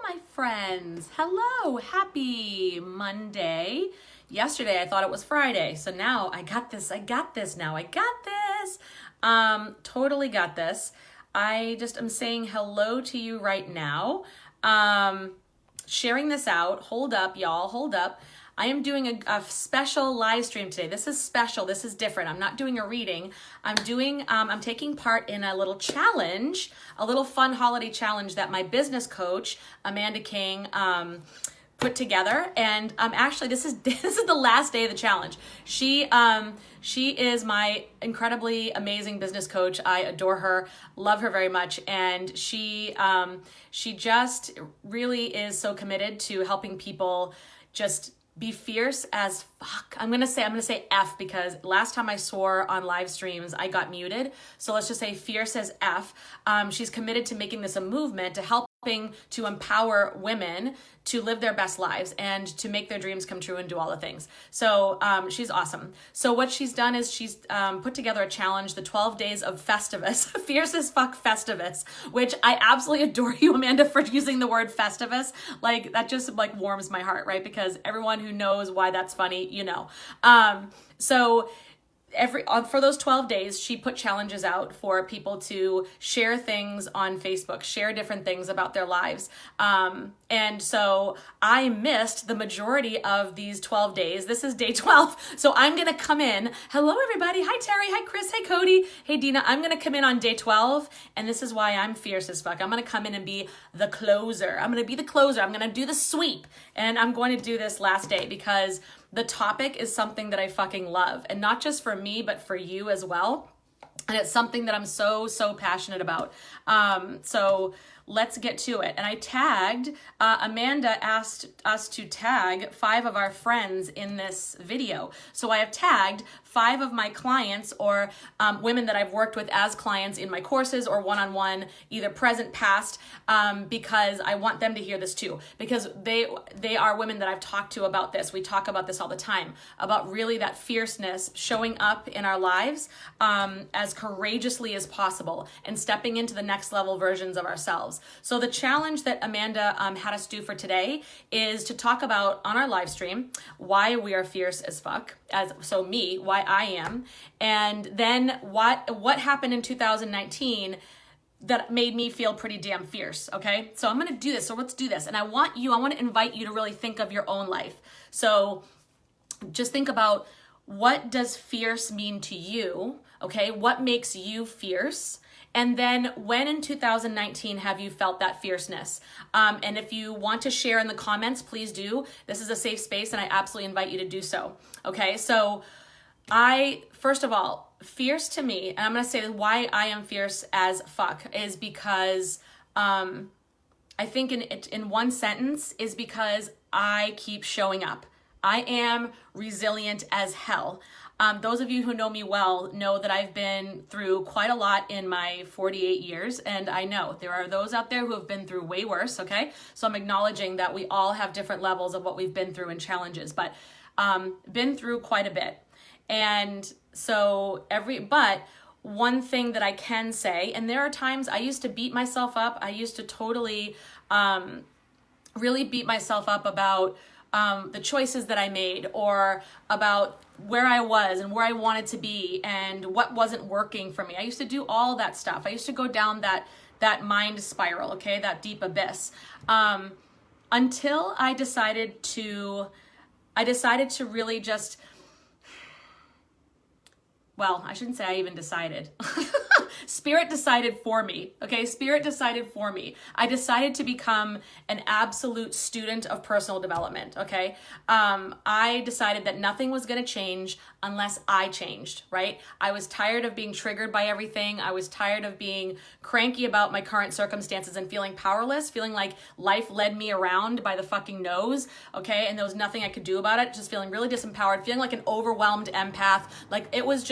my friends. Hello, happy Monday. Yesterday I thought it was Friday, so now I got this now. Totally got this. I just am saying hello to you right now. Sharing this out. Hold up, y'all, hold up. I am doing a special live stream today. This is special, this is different. I'm not doing a reading. I'm taking part in a little challenge, a little fun holiday challenge that my business coach, Amanda King, put together. And actually this is the last day of the challenge. She is my incredibly amazing business coach. I adore her, love her very much. And she just really is so committed to helping people just be fierce as fuck. I'm gonna say F, because last time I swore on live streams, I got muted. So let's just say fierce as F. She's committed to making this a movement, to helping to empower women to live their best lives and to make their dreams come true and do all the things. So she's awesome. So what she's done is she's put together a challenge, the 12 days of Festivus, fierce as fuck Festivus, which I absolutely adore you, Amanda, for using the word Festivus. Like that just like warms my heart, right? Because everyone who knows why that's funny, you know. So for those 12 days, she put challenges out for people to share things on Facebook, share different things about their lives. And so I missed the majority of these 12 days. This is day 12. So I'm going to come in. Hello, everybody. Hi, Terry. Hi, Chris. Hi, Cody. Hey, Dina. I'm going to come in on day 12. And this is why I'm fierce as fuck. I'm going to come in and be the closer. I'm going to be the closer. I'm going to do the sweep. And I'm going to do this last day because the topic is something that I fucking love, and not just for me, but for you as well. And it's something that I'm so passionate about. So let's get to it. And I tagged, Amanda asked us to tag 5 of our friends in this video. So I have tagged 5 of my clients or women that I've worked with as clients in my courses or one-on-one, either present, past, because I want them to hear this too. Because they are women that I've talked to about this. We talk about this all the time, about really that fierceness showing up in our lives as courageously as possible and stepping into the next level versions of ourselves. So the challenge that Amanda had us do for today is to talk about on our live stream why we are fierce as fuck, why I am, and then what happened in 2019 that made me feel pretty damn fierce, okay? So I'm gonna do this, so let's do this. And I want to invite you to really think of your own life. So just think about, what does fierce mean to you, okay? What makes you fierce? And then when in 2019 have you felt that fierceness? And if you want to share in the comments, please do. This is a safe space and I absolutely invite you to do so. Okay, so first of all, fierce to me, and I'm gonna say why I am fierce as fuck is because I think in one sentence is because I keep showing up. I am resilient as hell. Those of you who know me well know that I've been through quite a lot in my 48 years, and I know there are those out there who have been through way worse, okay? So I'm acknowledging that we all have different levels of what we've been through and challenges, but been through quite a bit. And so but one thing that I can say, and there are times I used to beat myself up, I used to totally really beat myself up about the choices that I made, or about where I was and where I wanted to be and what wasn't working for me. I used to do all that stuff. I used to go down that mind spiral, okay, that deep abyss, until I decided to really just, well, I shouldn't say I even decided. Spirit decided for me, okay? Spirit decided for me. I decided to become an absolute student of personal development, okay? I decided that nothing was gonna change unless I changed, right? I was tired of being triggered by everything. I was tired of being cranky about my current circumstances and feeling powerless, feeling like life led me around by the fucking nose, okay? And there was nothing I could do about it, just feeling really disempowered, feeling like an overwhelmed empath. Like it was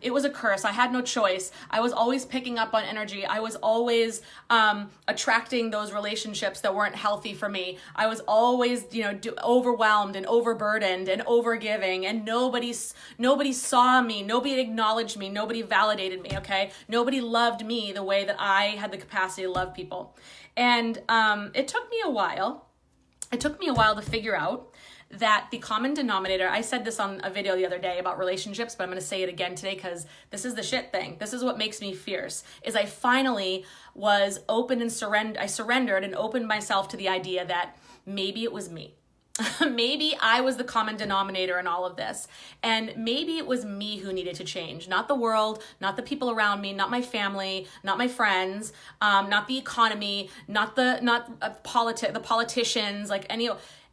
it was a curse. I had no choice. I was always picking up on energy. I was always attracting those relationships that weren't healthy for me. I was always, overwhelmed and overburdened and overgiving, and nobody saw me. Nobody acknowledged me. Nobody validated me, okay? Nobody loved me the way that I had the capacity to love people. And it took me a while. It took me a while to figure out that the common denominator, I said this on a video the other day about relationships, but I'm going to say it again today because this is the shit thing. This is what makes me fierce, is I finally was open and I surrendered and opened myself to the idea that maybe it was me. Maybe I was the common denominator in all of this. And maybe it was me who needed to change, not the world, not the people around me, not my family, not my friends, not the economy, not the politicians, like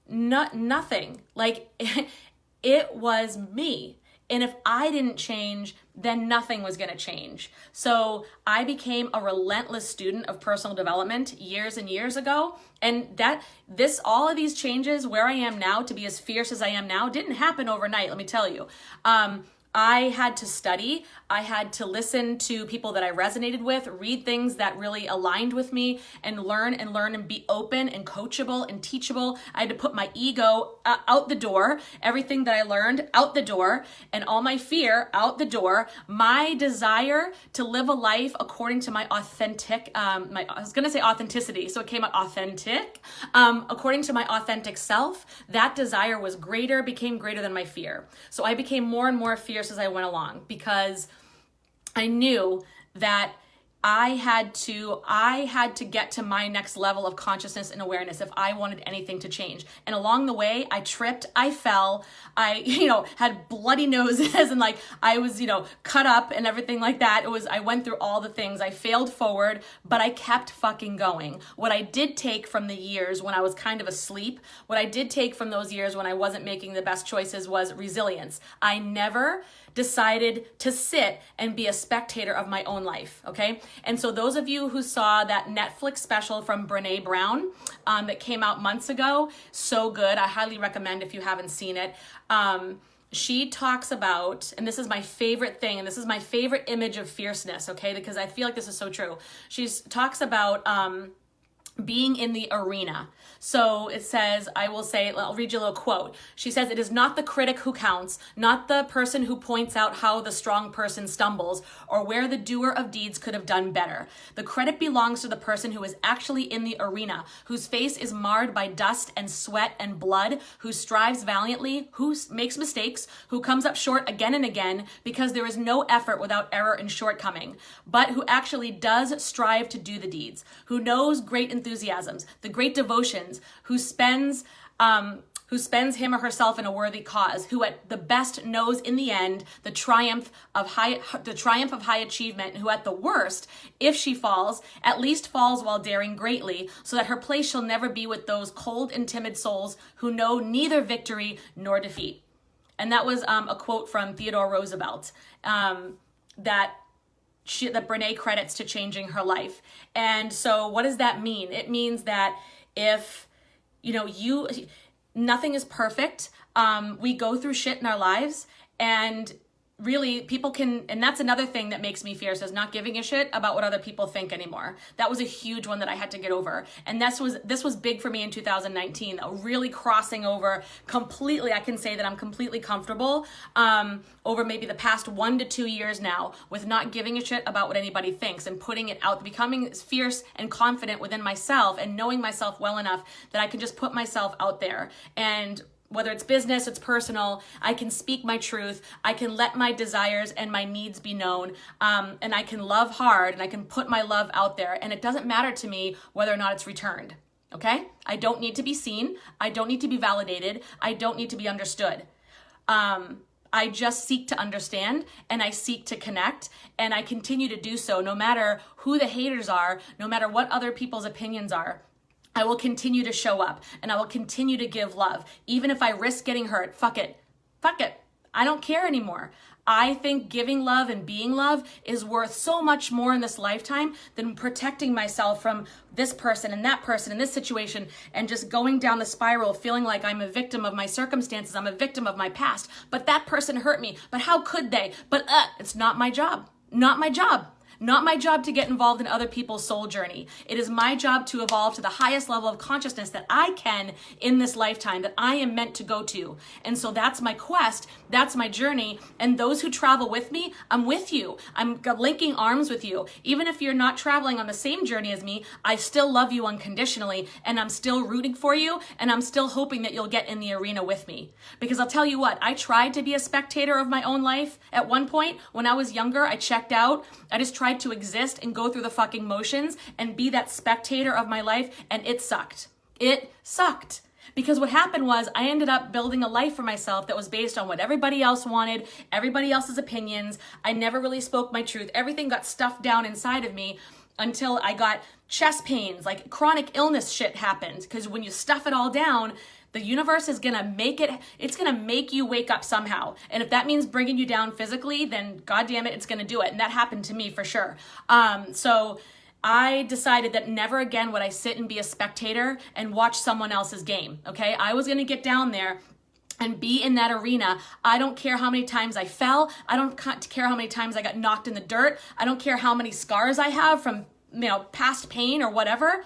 nothing. Like it was me. And if I didn't change, then nothing was going to change. So I became a relentless student of personal development years and years ago. And all of these changes where I am now to be as fierce as I am now didn't happen overnight, let me tell you. I had to study. I had to listen to people that I resonated with, read things that really aligned with me, and learn and be open and coachable and teachable. I had to put my ego out the door, everything that I learned out the door, and all my fear out the door. My desire to live a life according to my authentic, I was going to say authenticity, so it came out authentic. According to my authentic self, that desire became greater than my fear. So I became more and more fierce as I went along, because I knew that I had to get to my next level of consciousness and awareness if I wanted anything to change. And along the way, I tripped, I fell, I, had bloody noses and I was, cut up and everything like that. I went through all the things. I failed forward, but I kept fucking going. What I did take from the years when I was kind of asleep, what I did take from those years when I wasn't making the best choices was resilience. I never decided to sit and be a spectator of my own life, okay? And so those of you who saw that Netflix special from Brene Brown that came out months ago, so good. I highly recommend if you haven't seen it. She talks about, and this is my favorite thing, and this is my favorite image of fierceness, okay? Because I feel like this is so true. She talks about being in the arena. So it says, I'll read you a little quote. She says, "It is not the critic who counts, not the person who points out how the strong person stumbles or where the doer of deeds could have done better. The credit belongs to the person who is actually in the arena, whose face is marred by dust and sweat and blood, who strives valiantly, who makes mistakes, who comes up short again and again, because there is no effort without error and shortcoming, but who actually does strive to do the deeds, who knows great enthusiasms, the great devotions, who spends him or herself in a worthy cause, who at the best knows in the end the triumph of high achievement, who at the worst, if she falls, at least falls while daring greatly, so that her place shall never be with those cold and timid souls who know neither victory nor defeat." And that was a quote from Theodore Roosevelt that Brene credits to changing her life. And so what does that mean? It means that if, nothing is perfect. We go through shit in our lives, and really people can, and that's another thing that makes me fierce, is not giving a shit about what other people think anymore. That was a huge one that I had to get over. And this was big for me in 2019, really crossing over completely. I can say that I'm completely comfortable over maybe the past 1 to 2 years now with not giving a shit about what anybody thinks and putting it out, becoming fierce and confident within myself and knowing myself well enough that I can just put myself out there. And whether it's business, it's personal, I can speak my truth, I can let my desires and my needs be known, and I can love hard, and I can put my love out there, and it doesn't matter to me whether or not it's returned, okay? I don't need to be seen, I don't need to be validated, I don't need to be understood. I just seek to understand, and I seek to connect, and I continue to do so no matter who the haters are, no matter what other people's opinions are. I will continue to show up, and I will continue to give love. Even if I risk getting hurt, fuck it. I don't care anymore. I think giving love and being love is worth so much more in this lifetime than protecting myself from this person and that person in this situation and just going down the spiral feeling like I'm a victim of my circumstances, I'm a victim of my past. But that person hurt me. But how could they? But it's not my job. Not my job. Not my job to get involved in other people's soul journey. It is my job to evolve to the highest level of consciousness that I can in this lifetime, that I am meant to go to. And so that's my quest, that's my journey. And those who travel with me, I'm with you. I'm linking arms with you. Even if you're not traveling on the same journey as me, I still love you unconditionally, and I'm still rooting for you, and I'm still hoping that you'll get in the arena with me. Because I'll tell you what, I tried to be a spectator of my own life at one point. When I was younger, I checked out. I just tried to exist and go through the fucking motions and be that spectator of my life, and it sucked. It sucked. Because what happened was I ended up building a life for myself that was based on what everybody else wanted, everybody else's opinions. I never really spoke my truth. Everything got stuffed down inside of me until I got chest pains, like chronic illness shit happened. Because when you stuff it all down, the universe is going to make it, it's going to make you wake up somehow. And if that means bringing you down physically, then God damn it, it's going to do it. And that happened to me for sure. So I decided that never again would I sit and be a spectator and watch someone else's game. Okay. I was going to get down there and be in that arena. I don't care how many times I fell. I don't care how many times I got knocked in the dirt. I don't care how many scars I have from, past pain or whatever.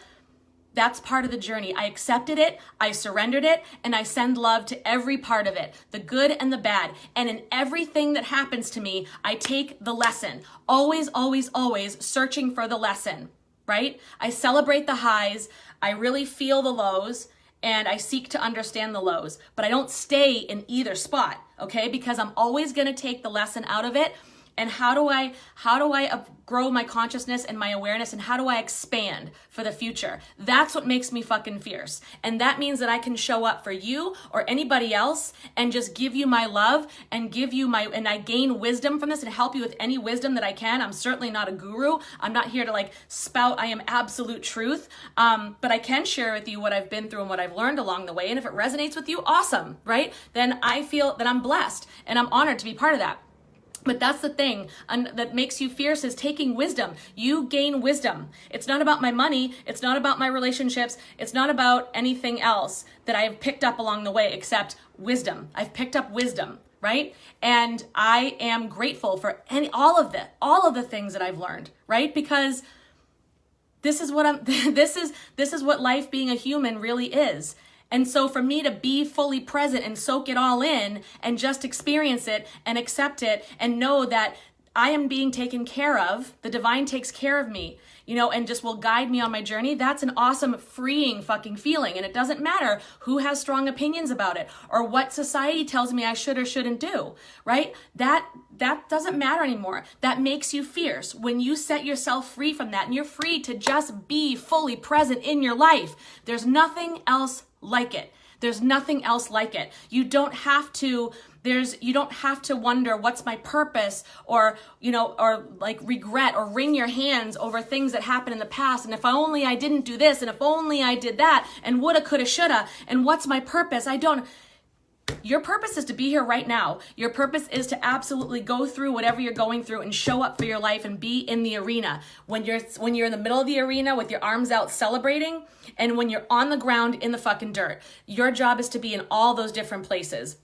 That's part of the journey. I accepted it, I surrendered it, and I send love to every part of it, the good and the bad. And in everything that happens to me, I take the lesson. Always, always, always searching for the lesson, right? I celebrate the highs, I really feel the lows, and I seek to understand the lows. But I don't stay in either spot, okay? Because I'm always gonna take the lesson out of it. And how do I grow my consciousness and my awareness, and how do I expand for the future? That's what makes me fucking fierce. And that means that I can show up for you or anybody else and just give you my love and and I gain wisdom from this and help you with any wisdom that I can. I'm certainly not a guru. I'm not here to spout I am absolute truth. But I can share with you what I've been through and what I've learned along the way. And if it resonates with you, awesome, right? Then I feel that I'm blessed and I'm honored to be part of that. But that's the thing that makes you fierce, is taking wisdom. You gain wisdom. It's not about my money. It's not about my relationships. It's not about anything else that I have picked up along the way except wisdom. I've picked up wisdom, right? And I am grateful for all of the things that I've learned, right? Because this is what this is what life being a human really is. And so for me to be fully present and soak it all in and just experience it and accept it and know that I am being taken care of, the divine takes care of me, and just will guide me on my journey, that's an awesome, freeing fucking feeling. And it doesn't matter who has strong opinions about it or what society tells me I should or shouldn't do, right? That doesn't matter anymore. That makes you fierce. When you set yourself free from that and you're free to just be fully present in your life, there's nothing else like it. There's nothing else like it. You don't have to wonder what's my purpose or regret or wring your hands over things that happened in the past. And if only I didn't do this, and if only I did that, and woulda, coulda, shoulda, and what's my purpose? Your purpose is to be here right now. Your purpose is to absolutely go through whatever you're going through and show up for your life and be in the arena. When you're in the middle of the arena with your arms out celebrating, and when you're on the ground in the fucking dirt, your job is to be in all those different places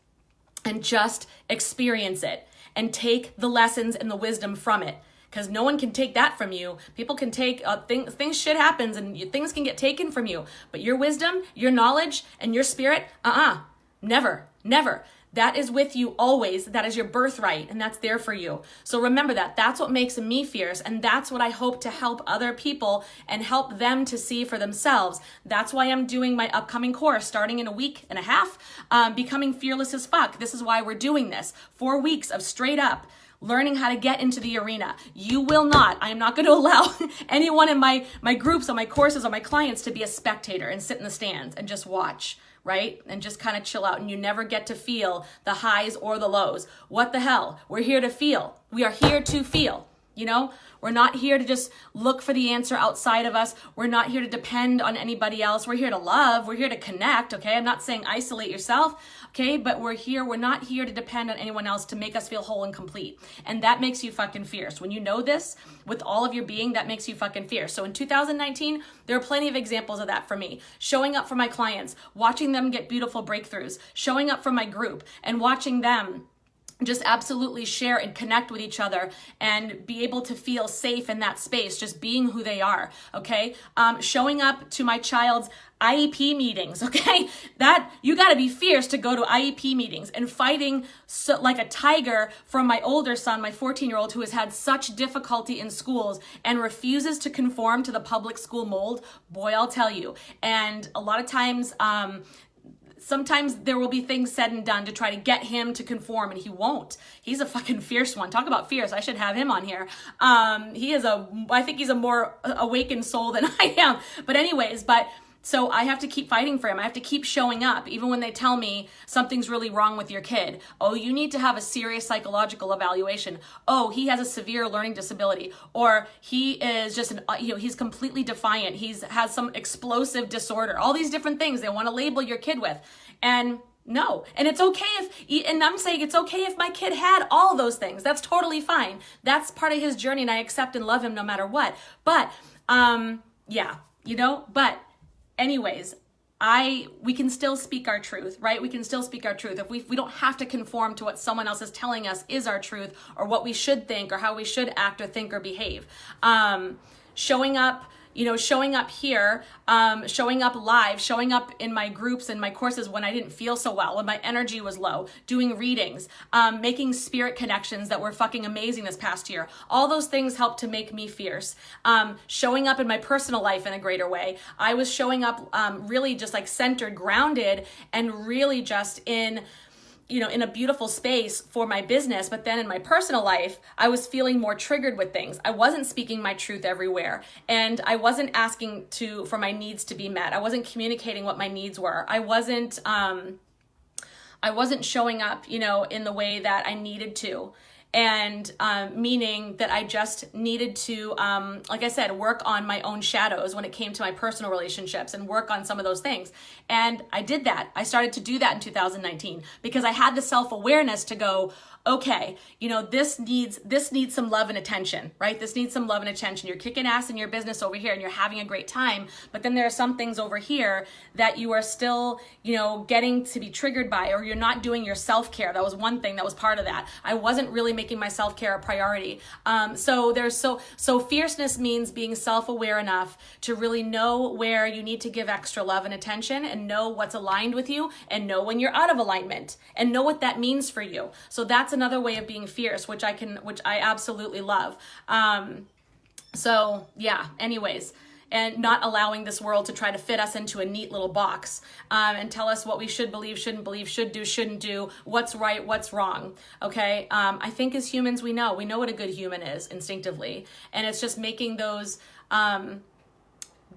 and just experience it and take the lessons and the wisdom from it. Because no one can take that from you. People can take things, shit happens, and things can get taken from you. But your wisdom, your knowledge, and your spirit, never. That is with you always. That is your birthright, and that's there for you. So remember that. That's what makes me fierce, and that's what I hope to help other people and help them to see for themselves. That's why I'm doing my upcoming course starting in a week and a half, Becoming Fearless as Fuck. This is why we're doing this. 4 weeks of straight up learning how to get into the arena. You will not. I am not going to allow anyone in my groups or my courses or my clients to be a spectator and sit in the stands and just watch, right? And just kind of chill out, and you never get to feel the highs or the lows. What the hell? We're here to feel. We are here to feel. You know, we're not here to just look for the answer outside of us. We're not here to depend on anybody else. We're here to love. We're here to connect, okay? I'm not saying isolate yourself, okay? But we're not here to depend on anyone else to make us feel whole and complete. And that makes you fucking fierce. When you know this with all of your being, that makes you fucking fierce. So in 2019, there are plenty of examples of that for me. Showing up for my clients, watching them get beautiful breakthroughs, showing up for my group and watching them just absolutely share and connect with each other and be able to feel safe in that space, just being who they are, okay? Showing up to my child's IEP meetings, okay? That, you gotta be fierce to go to IEP meetings and fighting like a tiger for my older son, my 14-year-old, who has had such difficulty in schools and refuses to conform to the public school mold. Boy, I'll tell you. And a lot of times, sometimes there will be things said and done to try to get him to conform, and he won't. He's a fucking fierce one. Talk about fierce. I should have him on here. I think he's a more awakened soul than I am. But anyways, so I have to keep fighting for him. I have to keep showing up, even when they tell me something's really wrong with your kid. Oh, you need to have a serious psychological evaluation. Oh, he has a severe learning disability. Or he is just, he's completely defiant. Has some explosive disorder. All these different things they want to label your kid with. And no. And it's okay and I'm saying it's okay if my kid had all those things. That's totally fine. That's part of his journey, and I accept and love him no matter what. But, anyways, we can still speak our truth, right? We can still speak our truth. If we don't have to conform to what someone else is telling us is our truth, or what we should think, or how we should act or think or behave. Showing up here, showing up live, showing up in my groups and my courses when I didn't feel so well, when my energy was low, doing readings, making spirit connections that were fucking amazing this past year. All those things helped to make me fierce. Showing up in my personal life in a greater way. I was showing up really just like centered, grounded, and really just in a beautiful space for my business. But then in my personal life, I was feeling more triggered with things. I wasn't speaking my truth everywhere. And I wasn't asking for my needs to be met. I wasn't communicating what my needs were. I wasn't showing up, in the way that I needed to. And meaning that I just needed to, like I said, work on my own shadows when it came to my personal relationships and work on some of those things. And I did that. I started to do that in 2019 because I had the self-awareness to go, okay, this needs some love and attention, right? This needs some love and attention. You're kicking ass in your business over here and you're having a great time, but then there are some things over here that you are still, getting to be triggered by, or you're not doing your self-care. That was one thing that was part of that. I wasn't really making my self-care a priority. So fierceness means being self-aware enough to really know where you need to give extra love and attention, and know what's aligned with you, and know when you're out of alignment, and know what that means for you. So that's another way of being fierce, which I absolutely love. Anyways, and not allowing this world to try to fit us into a neat little box, and tell us what we should believe, shouldn't believe, should do, shouldn't do, what's right, what's wrong. Okay. I think as humans, we know what a good human is instinctively. And it's just making those,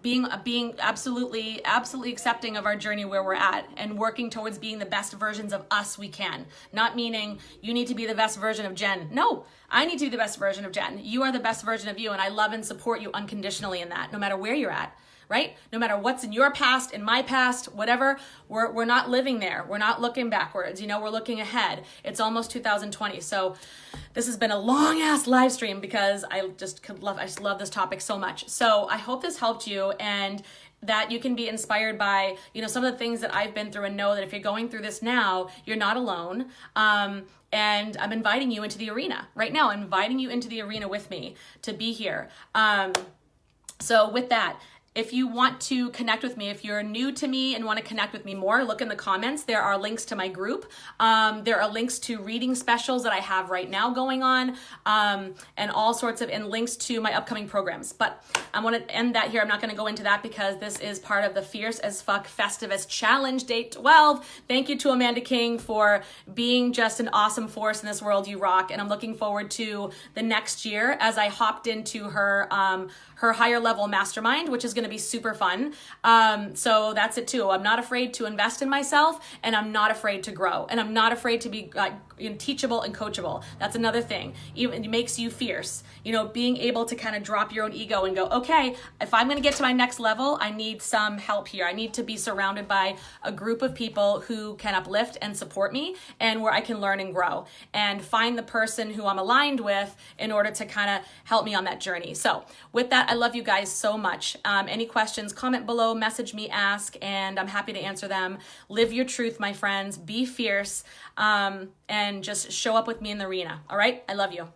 being absolutely accepting of our journey where we're at, and working towards being the best versions of us we can. Not meaning you need to be the best version of Jen. No, I need to be the best version of Jen. You are the best version of you, and I love and support you unconditionally in that, no matter where you're at, right? No matter what's in your past, in my past, whatever, we're not living there. We're not looking backwards, we're looking ahead. It's almost 2020. So this has been a long ass live stream because I just love this topic so much. So I hope this helped you, and that you can be inspired by, some of the things that I've been through, and know that if you're going through this now, you're not alone. And I'm inviting you into the arena right now. I'm inviting you into the arena with me to be here. So with that, if you want to connect with me, if you're new to me and want to connect with me more, look in the comments. There are links to my group. There are links to reading specials that I have right now going on, and all sorts of, and links to my upcoming programs. But I want to end that here. I'm not going to go into that because this is part of the Fierce as Fuck Festivus Challenge Day 12. Thank you to Amanda King for being just an awesome force in this world. You rock. And I'm looking forward to the next year as I hopped into her higher level mastermind, which is going going to be super fun. So that's it too. I'm not afraid to invest in myself, and I'm not afraid to grow, and I'm not afraid to be teachable and coachable. That's another thing. Even it makes you fierce. You know, being able to kind of drop your own ego and go, okay, if I'm going to get to my next level, I need some help here. I need to be surrounded by a group of people who can uplift and support me, and where I can learn and grow, and find the person who I'm aligned with in order to kind of help me on that journey. So with that, I love you guys so much. Any questions, comment below, message me, ask, and I'm happy to answer them. Live your truth, my friends. Be fierce, and just show up with me in the arena. All right? I love you.